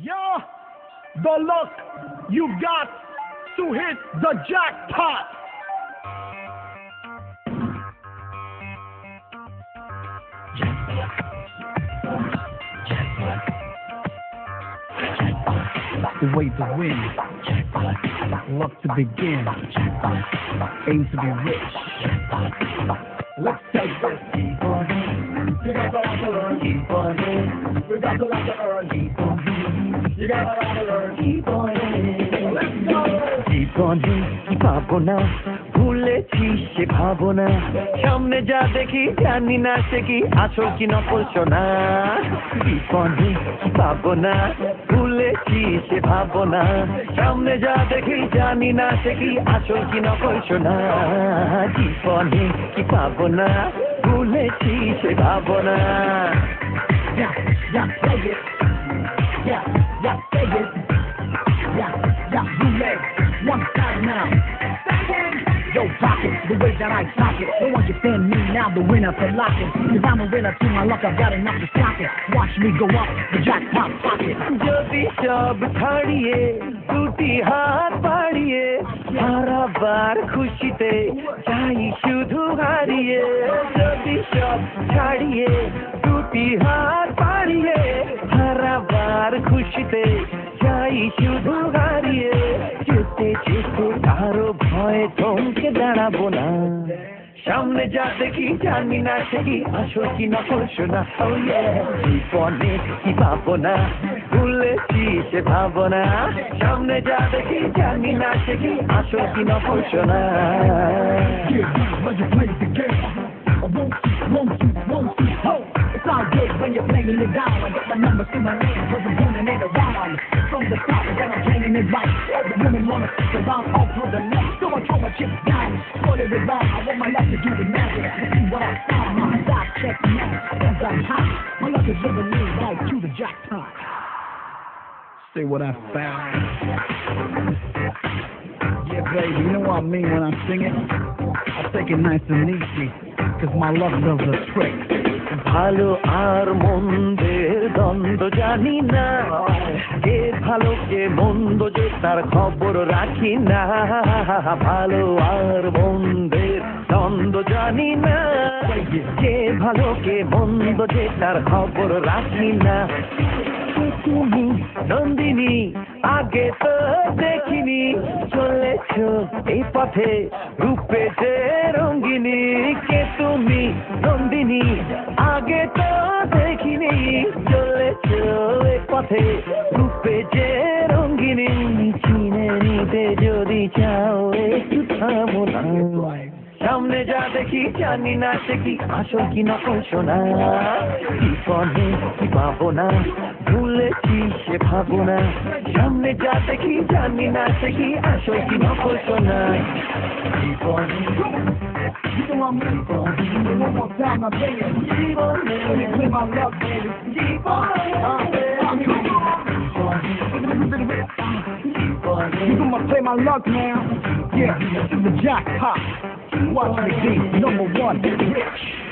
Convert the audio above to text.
Yeah, the luck you got to hit the jackpot. The way to win, luck to begin, aim to be rich. Let's take this. Keep on in. You got a lot to learn. Keep on in. We got a lot to earn. Keep on in. You got a lot to learn. Keep on in. Let's go. Keep on in. পাবো না ভুলেছি সে ভাবনা সামনে যা দেখি জানি না সে কি আসল কি নকল সোনা বিপদে পাবো না ভুলেছি সে ভাবনা সামনে যা দেখি জানি না সে কি আসল কি নকল সোনা জীবনে কি পাবো না ভুলেছি সে ভাবনা Yeah, say it. Yeah, say it. Yeah, roulette. One side now. Yo, pocket, the way that I talk it. They want you stand me now, the winner for locking. Cause I'm a winner to my luck, I've got enough to stock it. Watch me go up, the jackpot pocket. যদি সব ছাড়িয়ে দুটি হাত বাড়িয়ে হারাবার খুশিতে চাই শুধু হারিয়ে যদি সব ছাড়িয়ে দুটি হাত বাড়িয়ে হারাবার খুশিতে চাই শুধু হারিয়ে যেতে যেতে কারো ভয়ে থমকে দাঁড়াবো না সামনে যা দেখি জানি না সে কি আসল কি নকল সোনা জীবনে কি পাবো না ভুলেছি সে ভাবনা সামনে যা দেখি জানি না সে কি আসল কি নকল সোনা It's all good when you're playing it down. I got my numbers to my name, cause I'm turning it around. From the top, then I'm playing it right. Every woman wanna stick around all through the night. So I throw my chips down, put it around. I want my life to do the magic. See what I found, my stock check now. Cause I'm hot, my luck is living me right to the jackpot. Say what I found. Yeah, baby, you know what I mean when I sing it? I take it nice and easy, cause my luck does the trick. ভালো আর মন্দের দ্বন্দ্ব জানি না কে ভালো কে মন্দ যে তার খবর রাখি না ভালো আর মন্দের দ্বন্দ্ব জানি না কে ভালো কে মন্দ যে তার খবর রাখি না তুমি নন্দিনী আগে তো দেখিনি চলেছ এই পথে রূপে যে রঙ্গিনী কে তুমি নন্দিনী আগে তো দেখিনি চলেছ এই পথে রূপে যে রঙ্গিনী চিনে নিতে যদি চাও একটু থামো না সামনে যা দেখি জানি না সে কি আসল কি নকল সোনা জীবনে কি পাবো না ভুলেছি সে ভাবনা সামনে যা দেখি জানি না সে কি আসল কি নকল সোনা জীবনে You know I'm ready for it. One more time, I play it. Let me play my luck, baby. You gonna play my luck now? Yeah, this is the jackpot. Watch me be number one, rich.